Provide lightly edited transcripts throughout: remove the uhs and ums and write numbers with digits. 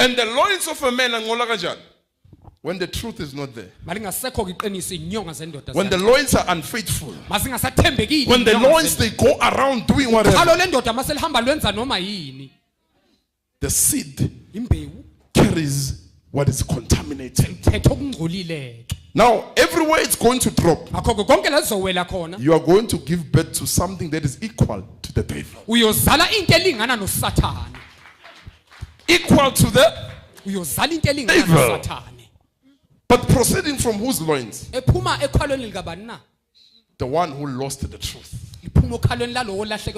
And the loins of a man angola kanjani? When the truth is not there. When the loins are unfaithful. When the loins they go around doing whatever. The seed carries what is contaminated. Now, everywhere it's going to drop, you are going to give birth to something that is equal to the devil. Equal to the devil. But proceeding from whose loins? The one who lost the truth.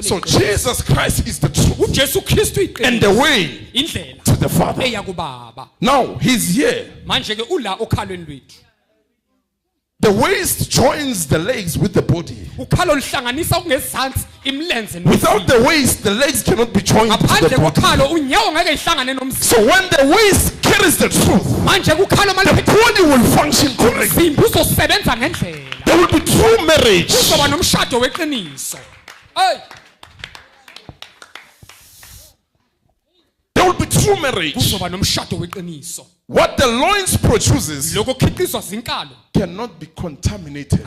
So Jesus Christ is the truth and the way to the Father. Now he's here. The waist joins the legs with the body. Without the waist, the legs cannot be joined to the body. So when the waist carries the truth, the body will function correctly. There will be true marriage. There will be true marriage. What the loins produces cannot be contaminated.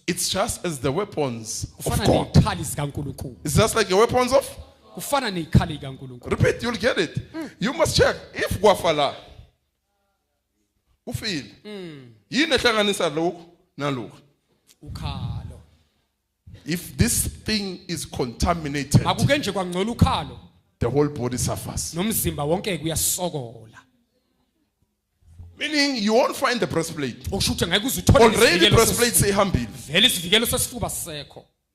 It's just as the weapons of God. It's just like the weapons of? Repeat, you'll get it. You must check. If Guafala, ufil, if this thing is contaminated, the whole body suffers. Meaning you won't find the breastplate. Already breastplate say humble.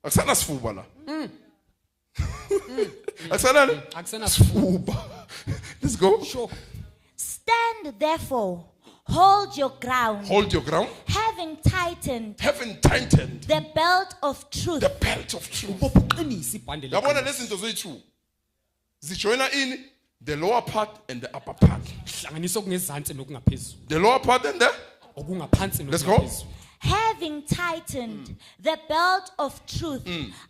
Aksana sfuba la. Aksana sfuba. Let's go. Sure. Stand therefore, hold your ground. Hold your ground. Having tightened the belt of truth. The belt of truth. Yabona lezi zinto zoyi-2. Zijoyina ini? The lower part and the upper part. The lower part and the? Let's go. Having tightened the belt of truth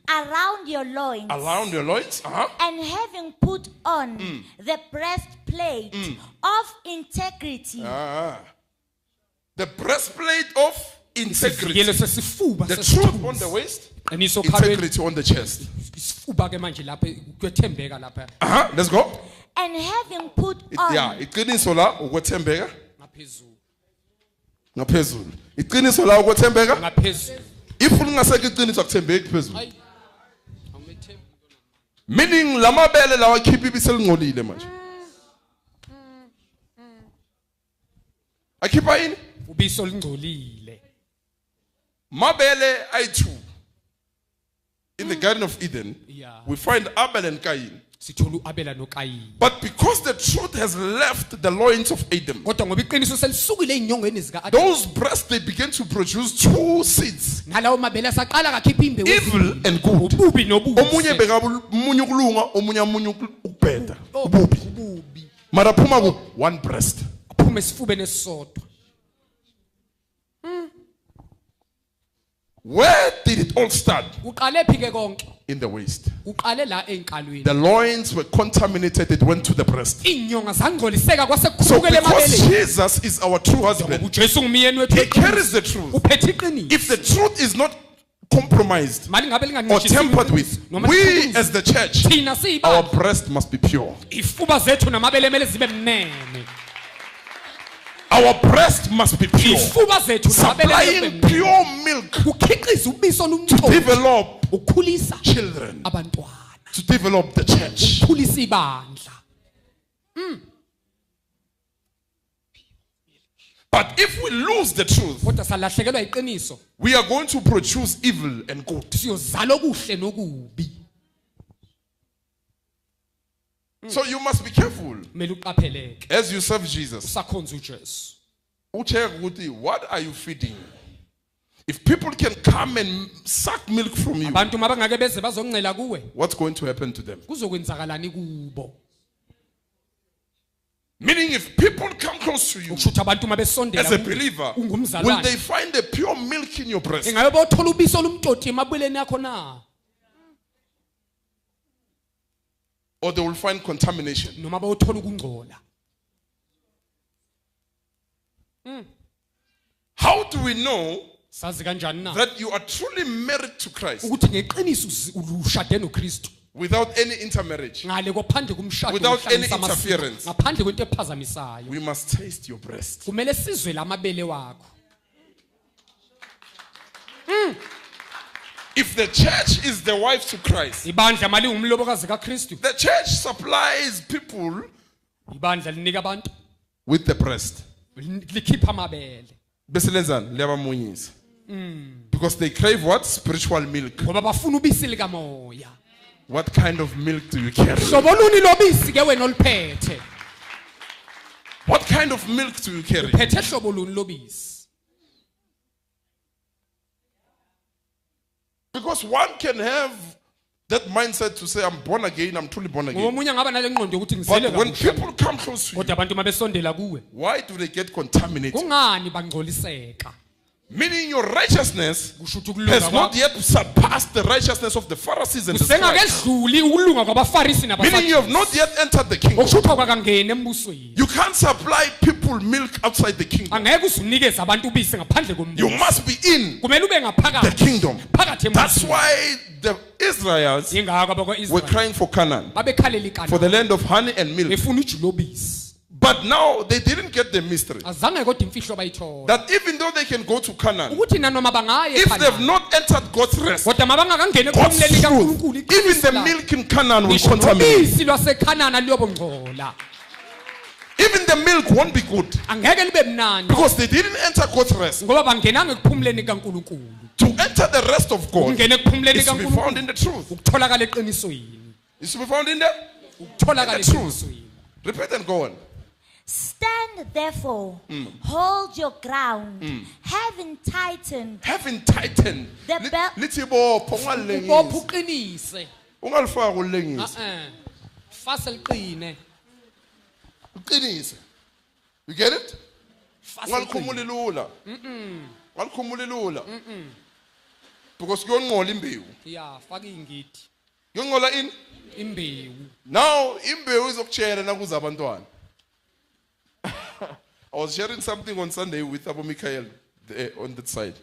around your loins. Around your loins? And having put on the breastplate of integrity. The breastplate of integrity. The truth on the waist. Integrity on the chest. Let's go. And having put on. Yeah, iqiniso la ukwethembeka ngaphezulu. Iqiniso la ukwethembeka ngaphezulu. If ungaseke iqiniso akuthembeki phezulu. Meaning lamabele lawa khipha ibisi elingcolile manje. Akhipha yini? Ubisi olingcolile. Mabele ayi-2. In the Garden of Eden, we find Abel and Cain. But because the truth has left the loins of Adam, those breasts they begin to produce 2 seeds, evil and good. Omunye omunye ukulunga, omunye ukubheda, ububi. Mara phuma ku 1 breast. Where did it all start? In the waist. The loins were contaminated, it went to the breast. So because Jesus is our true husband, he carries the truth. If the truth is not compromised or tampered with, we as the church, our breast must be pure. Our breast must be pure. Supplying pure milk to develop children, to develop the church. But if we lose the truth, we are going to produce evil and good. So you must be careful as you serve Jesus. What are you feeding? If people can come and suck milk from you, what's going to happen to them? Meaning if people come close to you as a believer, will they find the pure milk in your breast? or they will find contamination. noma bayothola ukungcola. How do we know Sazi kanjani na that you are truly married to Christ ukuthi ngeqiniso ushade noKristu without any intermarriage? ngale kophandle kumshado Without any wokuhlanganisa amasiko, interference. ngaphandle kwento ephazamisayo We must taste your breast. kumele sizwe lamabele wakho. If the church is the wife to Christ, Ibandla mali umlobokazi kaKristu, the church supplies people ibandla linika abantu with the breast. likhipha amabele Beselenzani liyabamunyisa. Because they crave what? Spiritual milk. ngoba bafuna ubisi lika moya. What kind of milk do you carry? Hlobo luni lobisi ke wena oliphethe? What kind of milk do you carry? Phethe hlobo luni lobisi? Because one can have that mindset to say, I'm born again, I'm truly born again. Ngomunye ngaba nale ngqondo ukuthi ngizele But when kabusha. people come close to you, Kodwa abantu mabesondela kuwe, why do they get contaminated? kungani bangcoliseka? Meaning your righteousness Kusho ukuthi has ukulunga not kwakho yet surpassed the righteousness of the Pharisees and the scribes. kusengakedluli ukulunga kwabaFarisi Meaning you have nabaSadusi. not yet entered the kingdom. Okusho ukuthi akangeni embusweni. You can't supply people milk outside the kingdom. Angeke uzunikeze abantu ubisi ngaphandle You kombuso. must be in Kumele ube the ngaphakathi. kingdom. Phakathi That's embusweni. why the Israelites Ingakho were abakwa-Israyeli crying for Canaan, babekhalela for the iKhanani land of honey and milk. befuna iju lobisi. But now they didn't get the mystery Azange kodwa imfihlo bayithola. that even though they can go to Canaan, Ukuthi nanoma bangaye if they've eKhanani, not entered God's rest, kodwa God's mabangakangeni ekhulumeni truth, kaNkulunkulu, even the iqiniso lakhe. milk in Canaan will Ngisho contaminate. nobisi lwaseKhanani luyobongcola. Even the milk won't be good Angeke libe mnandi because they didn't enter God's rest. ngoba bangenanga ekuphumuleni kaNkulunkulu. To enter the rest of God Ukungena ekuphumuleni is to be found kaNkulunkulu in the truth. ukutholakala eqinisweni. Is to be found in the Ukutholakala The truth. eqinisweni. repeat and go on. Stand therefore, hold your ground, having tightened Having tightened. The belt- Lithi bopho Ubopha ungalengisi. uqinise. Ungalifaka ulengisi. Fase liqine. Uqinise. You get it? Fase liqine. Ungalikhumuli lula. Ungalikhumuli lula. Because kuyonqola imbewu. Ya, faka ingidi. Kuyonqola ini? Imbewu. Now imbewu izokutshela nakuza abantwana. I was sharing something on Sunday with Abu Mikhael on that side.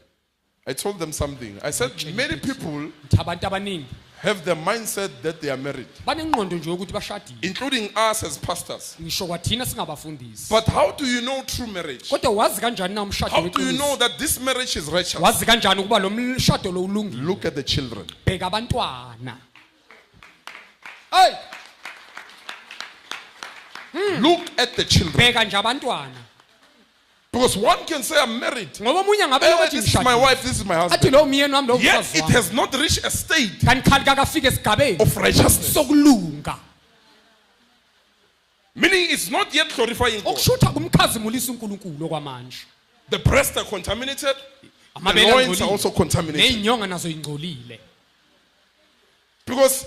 I told them something. I said many people Abantu abaningi have the mindset that they are married, banengqondo nje ukuthi bashadile. including us as pastors. Ngisho kwathina singabafundisi. But how do you know true marriage? Kodwa wazi kanjani na umshado How do you weqiniso? know that this marriage is righteous? Wazi kanjani ukuba lo mshado lo ulungile? Look at the children. Bheka abantwana. Hey, Look at the children. bheka nje abantwana. Because one can say I'm married. Ngoba omunye ngabe Eh, lokuthi this is my wife, this is my athi husband. lo myeni wami lo Yet mfazi it wami. has not reached a state Kanti khali kakafika esigabeni of righteousness. sokulunga. Meaning it's not yet glorifying God. Okushutha kumkhazimulisa uNkulunkulu okwamanje. The breasts are contaminated. The Amabele loins are angcolile. also contaminated. Nezinyonga nazo ingcolile. Because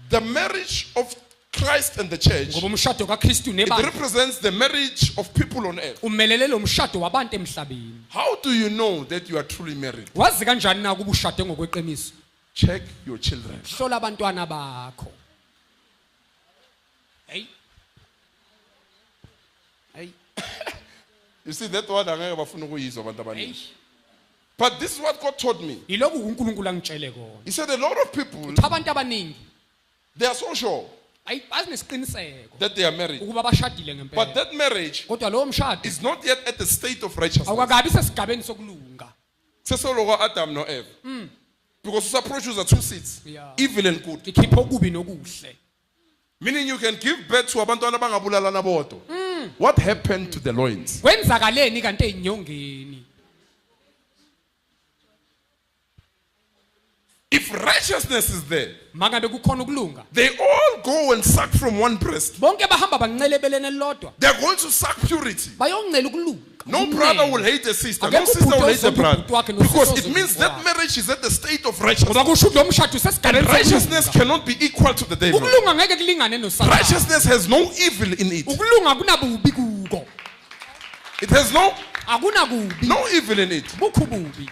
the marriage of Christ and the church, Ngoba umshado kaKristu it nebandla represents the marriage of people on earth. umelele lo mshado wabantu emhlabeni. How do you know that you are truly married? Wazi kanjani na ukuba ushade ngokweqiniso? Check your children. Hlola abantwana bakho. Hey. Hey. You see that one angeke bafuna ukuyizwa abantu abaningi. But this is what God taught me. Yiloku uNkulunkulu angitshele kona. He said a lot of people, Abantu abaningi they are so sure bazinesiqiniseko that they are married. ukuba bashadile But ngempela. that marriage Kodwa lo mshado is not yet at the state of righteousness. awukakabi sesigabeni sokulunga. Sesoloko Adam no Eve. Because usaproduce 2 seeds, Yeah. evil and good. Ikhipha okubi nokuhle. Meaning you can give birth to abantwana abangabulalana bodwa. What happened to the loins? Kwenzakaleni kanti ezinyongeni? If righteousness is there, Mangabe kukhona ukulunga. they all go and suck from one breast. Bonke bahamba bancelebelene elilodwa. They are going to suck purity. Bayongcela ukulunga. No brother will hate a sister. No Akekho sister will ubhuti hate a ozonda brother. ubhuti wakhe Because nosisi it means ozonda that ubhuti marriage is at the state of Ngoba righteousness. kusho ukuthi lo mshado And usesigabeni righteousness sokulunga. cannot be equal to the devil. Ukulunga ngeke kulingane noSathane. Righteousness has no evil in it. Ukulunga kunabubi kuko. It has no Akunakubi. evil in it. Bukho bubi.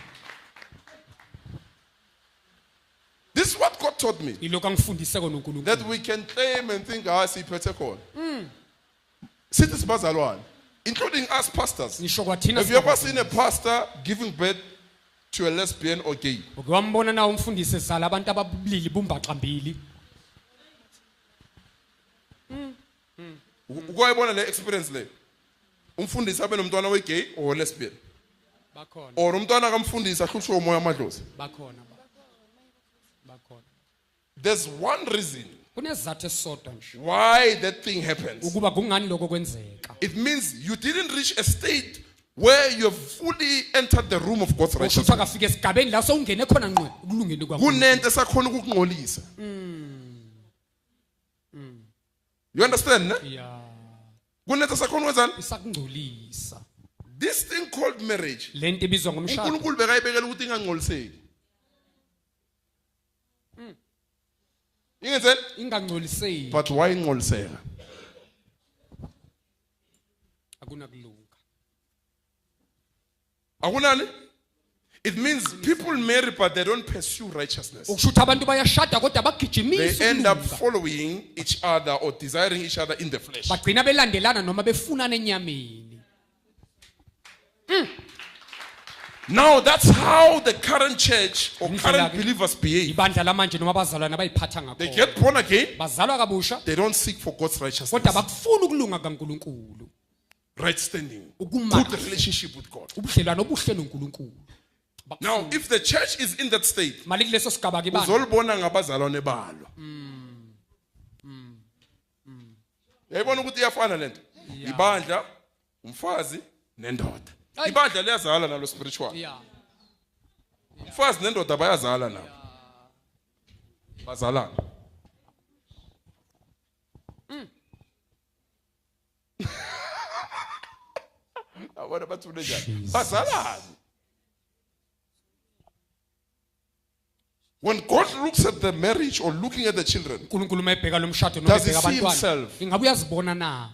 This is what God taught me. Ilokhu angifundise kona uNkulunkulu. That we can claim and think, siphethe khona. Sithi sibazalwane, including us pastors. Ngisho kwathina Have you ever seen a pastor giving birth to a lesbian or gay? Ukwambona na umfundisi ezala abantu ababili bumbaxambili. Ukuyibona le experience le. Umfundisi abe nomntwana we gay or lesbian. Bakhona. Or umntwana kamfundisi ahlushwe umoya amadlozi. Bakhona. There's one reason Kunezathu esisodwa nje. why that thing happens. Ukuba kungani lokho kwenzeka. It means you didn't reach a state where you have fully entered the room of God's Usho righteousness. akafika esigabeni la sowungene khona ngqwe ukulungeni kwaNkulunkulu. Kunento esakhona ukungcolisa. You understand, ne? Yeah. Kunento esakhona ukwenzani? Isakungcolisa. This thing called marriage. Lento ibizwa ngomshado. uNkulunkulu bekayibekela ukuthi ingangcoliseki. Ingenzeni? Ingangcoliseki. But why ingcoliseka? Akunakulunga. Akunani? It means people marry but they don't pursue righteousness. Ukushuthi abantu bayashada kodwa They bagijimisa end up ukulunga. following each other or desiring each other in the flesh. Bagcina belandelana noma befunana enyameni. Now that's how the current church or current believers behave. Ibandla lamanje noma bazalwana bayiphatha They ngakho. get born again, Bazalwa kabusha they don't seek for God's kodwa righteousness, bakufuna ukulunga kaNkulunkulu. right standing, Ukuma- good relationship with God. Ubudlelwano obuhle noNkulunkulu. Now, if the church is in that state, Mali kuleso sigaba ke bani? uzolibona ngabazalwane balo. Yayibona ukuthi iyafana lento. Ibandla, umfazi nendoda. Ay. Ibandla liyazala nalo spiritual. Yeah. Umfazi nendoda bayazala nabo. Bazalana. Abona bathule njani? Bazalana. When God looks at the marriage or looking at the children, uNkulunkulu mayebheka lo mshado noma Does he ebheka see abantwana. himself? Ingabe uyazibona na?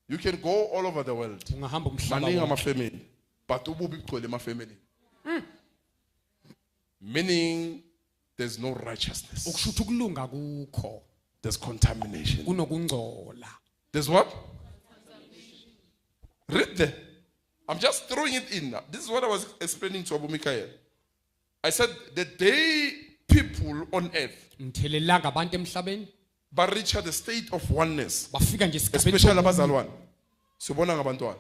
you can go all over the world. Ungahamba umhlaba. Maningi wonke. ama-family, but ububi bugcwele ema-family. Meaning there's no righteousness. Ukushuthi ukulunga kukho. There's contamination. Kunokungcola. There's what? Read there. I'm just throwing it in now. This is what I was explaining to Abu Mikael. I said the day people on earth Ngithelelanga abantu emhlabeni but reach the state of oneness, bafika nje esigabeni especially abazalwane, sibona ngabantwana.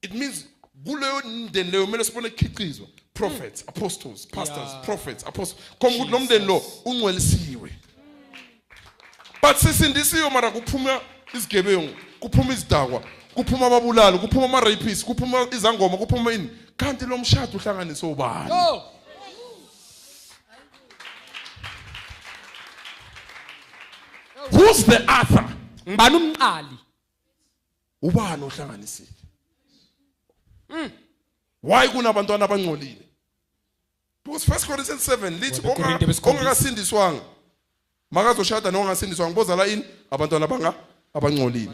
It means kuleyo ndeni leyo kumele sibone ikhiqizwa prophets, apostles, pastors, Yeah. prophets, apostles. Komba ukuthi lo mndeni lo ungcwelisiwe. But sisindisiwe mara kuphuma izigebengu, kuphuma izidakwa, kuphuma ababulali, kuphuma ama-rapists, kuphuma izangoma, kuphuma ini. Kanti lo mshado uhlanganise ubani? Oh, Who's the author? ngibani umqali? Ubani ohlanganisile? Why kunabantwana abangcolile? Because 1 Corinthians 7 lithi Korinte besikhombisa. ongasindiswanga makazoshada nongasindiswanga bozala ini abantwana abangcolile.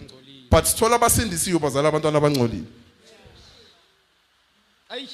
But sithola abasindisiwe bazala abantwana abangcolile. Ayi.